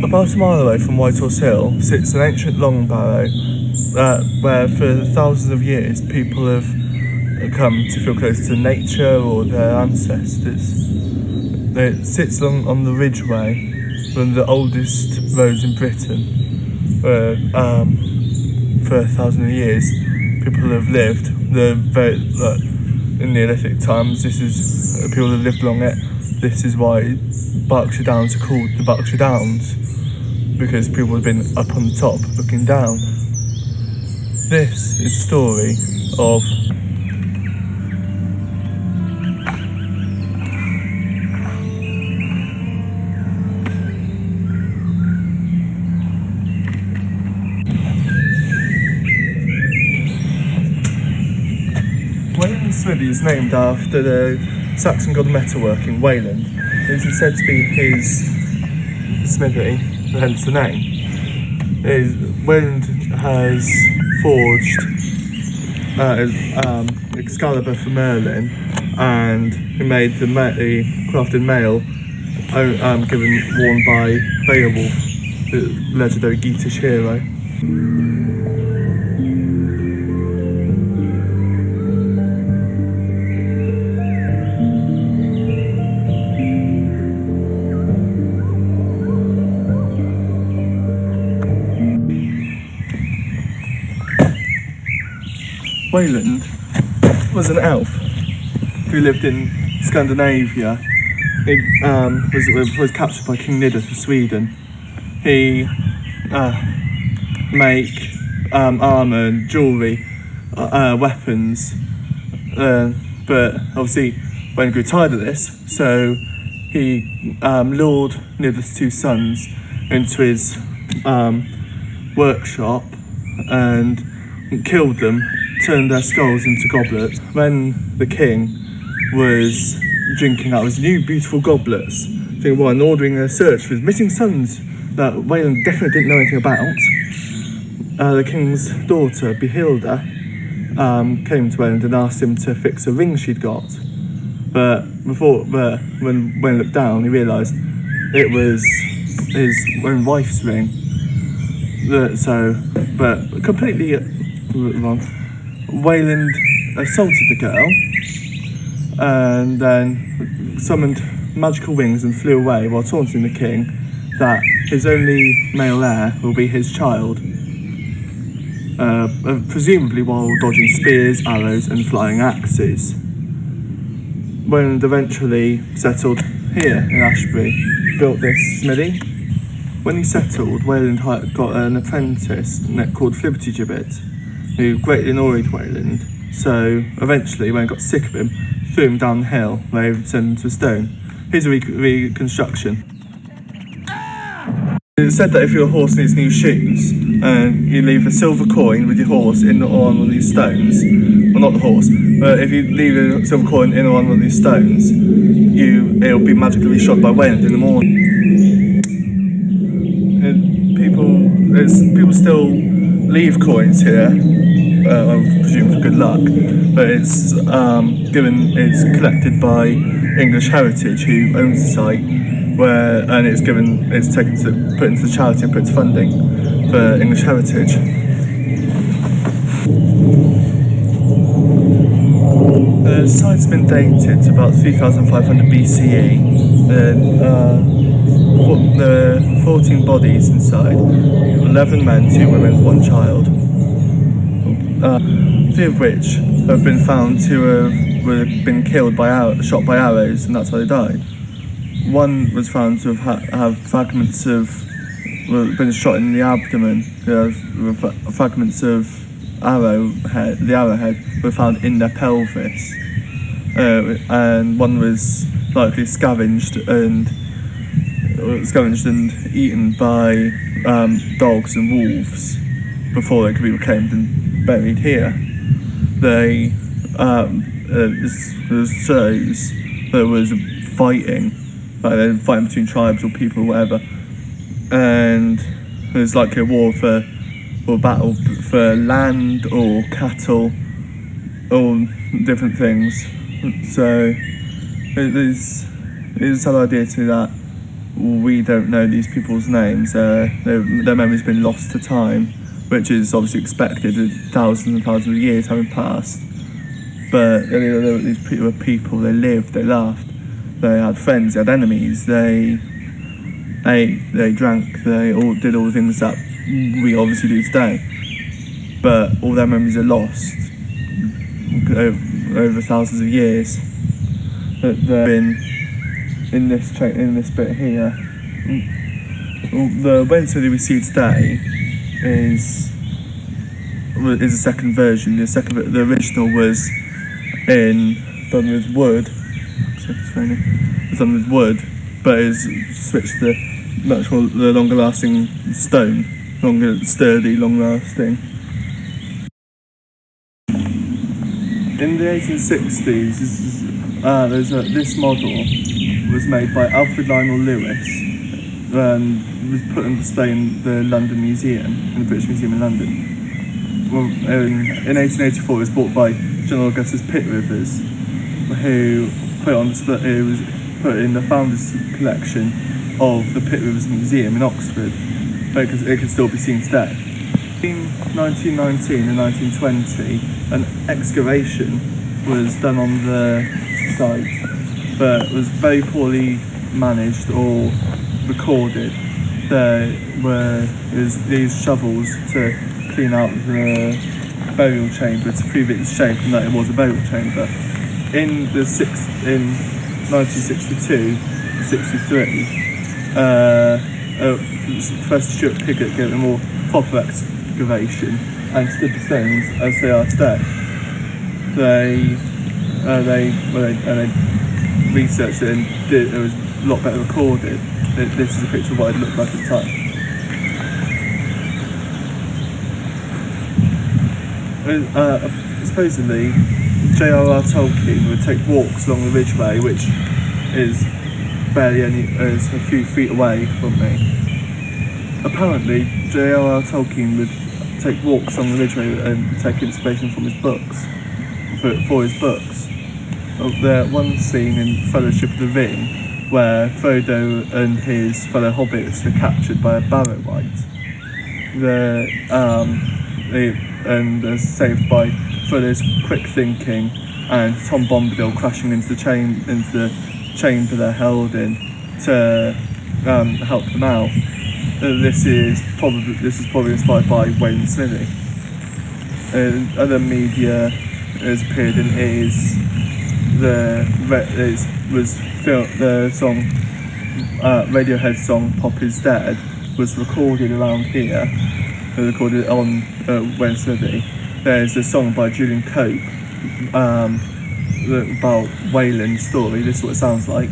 About a mile away from White Horse Hill sits an ancient long barrow where for thousands of years people have come to feel close to nature or their ancestors. It sits on the ridgeway, one of the oldest roads in Britain, where for 1,000 years people have lived. In Neolithic times, this is people have lived along it. This is why Berkshire Downs are called the Berkshire Downs, because people have been up on the top looking down. This is the story of Wayland Smithy is named after the Saxon god of metalworking, Wayland. It is said to be his smithy, hence the name. Wayland has forged Excalibur for Merlin, and he made the crafted mail worn by Beowulf, the legendary Geatish hero. Wayland was an elf who lived in Scandinavia. He was captured by King Nidus of Sweden. He make armour and jewellery, weapons, but obviously Wayland grew tired of this, so he lured Nidus' two sons into his workshop and killed them, turned their skulls into goblets. When the king was drinking out of his new beautiful goblets, and ordering a search for his missing sons that Wayland definitely didn't know anything about, the king's daughter, Behilda, came to Wayland and asked him to fix a ring she'd got. But when Wayland looked down, he realised it was his own wife's ring. But completely wrong. Wayland assaulted the girl and then summoned magical wings and flew away while taunting the king that his only male heir will be his child, presumably while dodging spears, arrows and flying axes. Wayland eventually settled here in Ashbury, built this smithy. When he settled, Wayland got an apprentice called Flibbertigibbet, who greatly annoyed Wayland, so eventually Wayland got sick of him, threw him down the hill where he turned into a stone. Here's a reconstruction. It's said that if your horse needs new shoes, you leave a silver coin with your horse in or on one of these stones, well, not the horse, but if you leave a silver coin in or on one of these stones, it'll be magically reshod by Wayland in the morning. And people still leave coins here, I presume for good luck, but it's collected by English Heritage, who owns the site, and it's taken to put into the charity and put into funding for English Heritage. The site's been dated to about 3,500 BCE. There are 14 bodies inside, 11 men, 2 women, 1 child. 3 of which have been found to have been killed shot by arrows, and that's how they died. 1 was found to have fragments been shot in the abdomen. Fragments of the arrowhead were found in their pelvis, and 1 was likely scavenged and eaten by dogs and wolves before they could be reclaimed and buried here. This shows there was fighting between tribes or people or whatever, and it was likely a war or battle for land or cattle or different things. So it is an idea to that we don't know these people's names. Their memory's been lost to time, which is obviously expected with thousands and thousands of years having passed. But these were people, they lived, they laughed, they had friends, they had enemies, they ate, they drank, they all did all the things that we obviously do today. But all their memories are lost over thousands of years. That they've been in this bit here. The Wayland Smithy we see today is a second version. The original was done with wood. It's done with wood, but is switched to the longer lasting stone, sturdy, long lasting. In the 1860s, this model was made by Alfred Lionel Lewis, was put on display in the London Museum, in the British Museum in London. Well, in 1884 it was bought by General Augustus Pitt Rivers, who put it on display. It was put in the founders' collection of the Pitt Rivers Museum in Oxford, because it can still be seen today. In 1919 and 1920, an excavation was done on the site, but was very poorly managed or recorded. There was these shovels to clean out the burial chamber to prove its shape and that it was a burial chamber. In 1962-63, Professor Stuart Piggott gave a more proper excavation and stood the stones as they are today. They researched it and it was a lot better recorded. This is a picture of what it looked like at the time. Supposedly, J.R.R. Tolkien would take walks along the Ridgeway, which is barely is a few feet away from me. Apparently, J.R.R. Tolkien would take walks along the Ridgeway and take inspiration from his books, for his books. There's one scene in Fellowship of the Ring where Frodo and his fellow hobbits are captured by a Barrow-wight. And are saved by Frodo's quick thinking and Tom Bombadil crashing into the chamber they're held in to help them out. This is probably inspired by Wayland Smithy. Other media has appeared in the song Radiohead's song "Pop Is Dead" was recorded around here. Recorded on Wayland Smithy. There's a song by Julian Cope about Wayland's story. This is what it sounds like.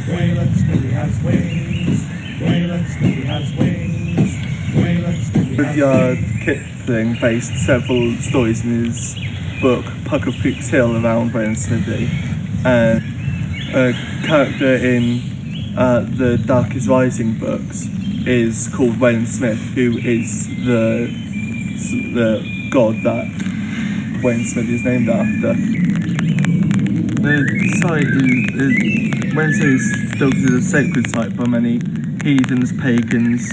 Wayland Smithy has wings. Wayland Smithy has wings. Wayland Smithy has wings. Kipling based several stories in his book Puck of Peaks Hill around Wayland Smithy. And a character in the Dark is Rising books is called Wayland Smith, who is the god that Wayland Smith is named after. The site Wayland Smith is still considered a sacred site by many heathens, pagans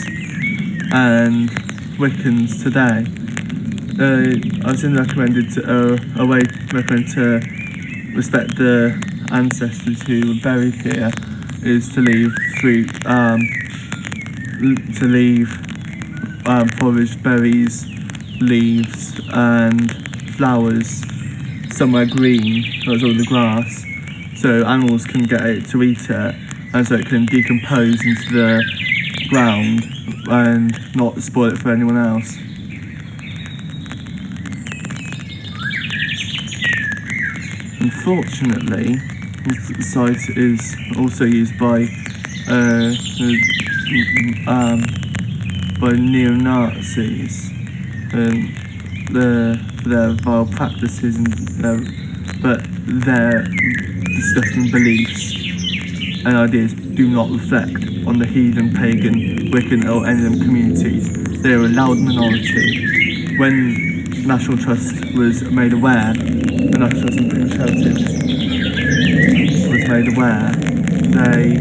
and Wiccans today. I was recommended a way to respect the ancestors who were buried here is to leave foraged berries, leaves and flowers somewhere green, that's all the grass, so animals can get it to eat it and so it can decompose into the ground and not spoil it for anyone else. Unfortunately, this site is also used by neo-Nazis for their vile practices but their disgusting beliefs and ideas do not reflect on the heathen, pagan, Wiccan or any of them communities. They are a loud minority. When National Trust was made aware, the National Trust and British Heritage was made aware, they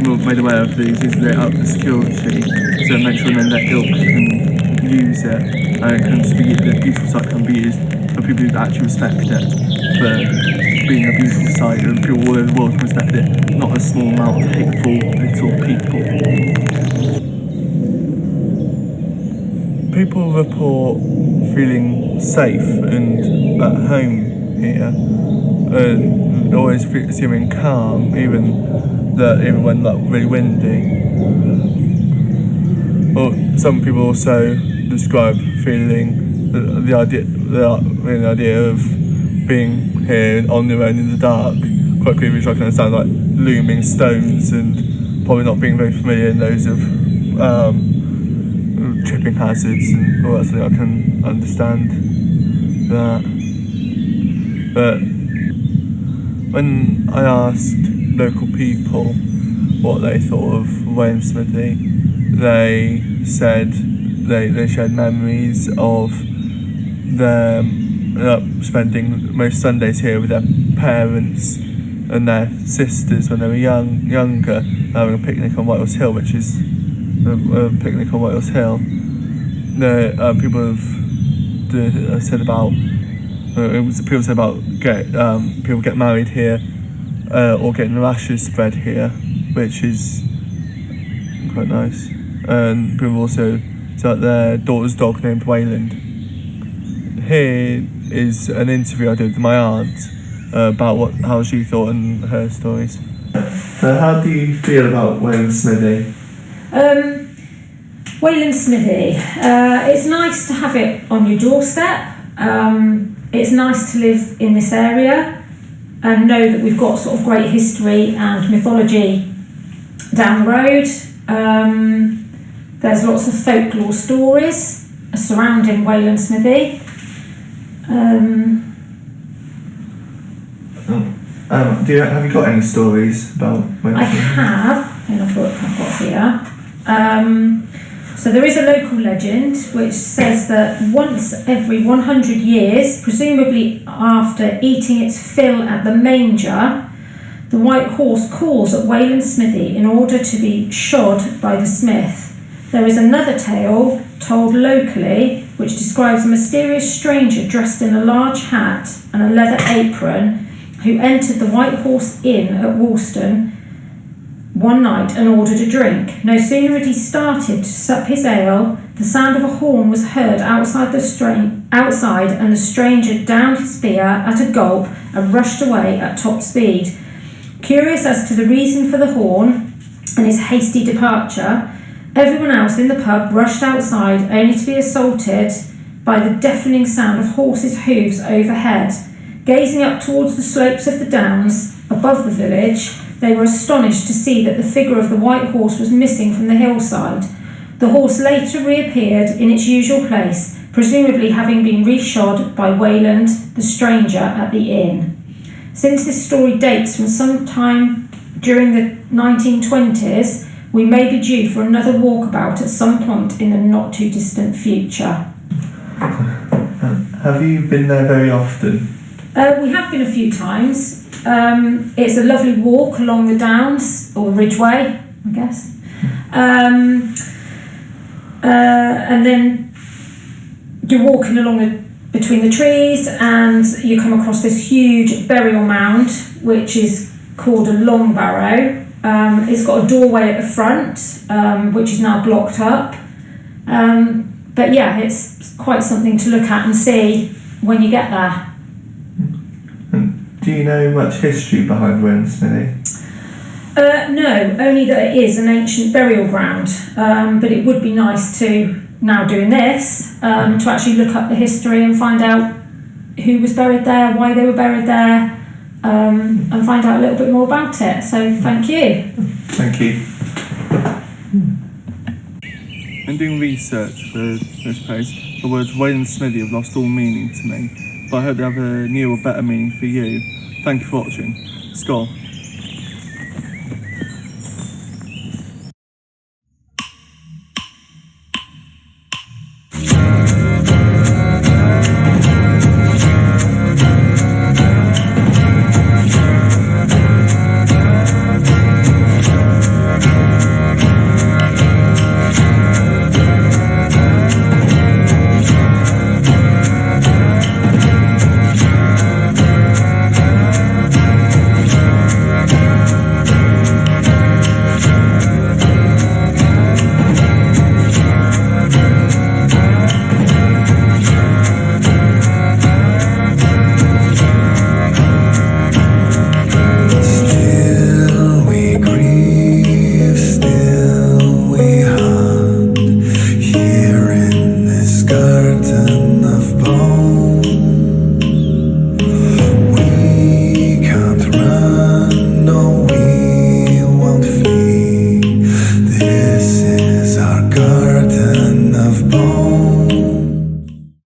made aware of these is lit up the security to make sure no let ilk can use it, and it can just be, the beautiful site can be used for people who actually respect it for being a beautiful site, and people all over the world can respect it, not a small amount of hateful little people. People report feeling safe and at home here, and always feeling calm, even when really windy. Well, some people also describe feeling the idea of being here on their own in the dark quite creepy, which I can understand, like looming stones and probably not being very familiar in those of tripping hazards and all that sort of thing. I can understand that. But when I asked local people what they thought of Wayland Smithy, they said they shared memories of them spending most Sundays here with their parents and their sisters when they were younger, having a picnic on Whitehorse Hill, which is a picnic on Whitehorse Hill. People have said about people get married here or getting their ashes spread here, which is quite nice. And people also said their daughter's dog named Wayland. Here is an interview I did with my aunt about how she thought and her stories. How do you feel about Wayland Smithy? Wayland Smithy. It's nice to have it on your doorstep. It's nice to live in this area and know that we've got sort of great history and mythology down the road. There's lots of folklore stories surrounding Wayland Smithy. Have you got any stories about Wayland Smithy? I have, in a book I've got here. So there is a local legend which says that once every 100 years, presumably after eating its fill at the manger, the white horse calls at Wayland Smithy in order to be shod by the smith. There is another tale told locally which describes a mysterious stranger dressed in a large hat and a leather apron who entered the White Horse Inn at Woolston one night and ordered a drink. No sooner had he started to sup his ale, the sound of a horn was heard outside, and the stranger downed his beer at a gulp and rushed away at top speed. Curious as to the reason for the horn and his hasty departure, everyone else in the pub rushed outside only to be assaulted by the deafening sound of horses' hooves overhead. Gazing up towards the slopes of the downs above the village, they were astonished to see that the figure of the white horse was missing from the hillside. The horse later reappeared in its usual place, presumably having been reshod by Wayland, the stranger, at the inn. Since this story dates from some time during the 1920s, we may be due for another walkabout at some point in the not-too-distant future. Have you been there very often? We have been a few times. It's a lovely walk along the downs, or the ridgeway, I guess. And then you're walking along between the trees and you come across this huge burial mound, which is called a long barrow. It's got a doorway at the front, which is now blocked up. But yeah, it's quite something to look at and see when you get there. Do you know much history behind Wayland Smithy? No, only that it is an ancient burial ground. But it would be nice to, now doing this, to actually look up the history and find out who was buried there, why they were buried there, and find out a little bit more about it. So thank you. Thank you. In doing research for this place, the words Wayland Smithy have lost all meaning to me, but I hope they have a new or better meaning for you. Thank you for watching. Skål.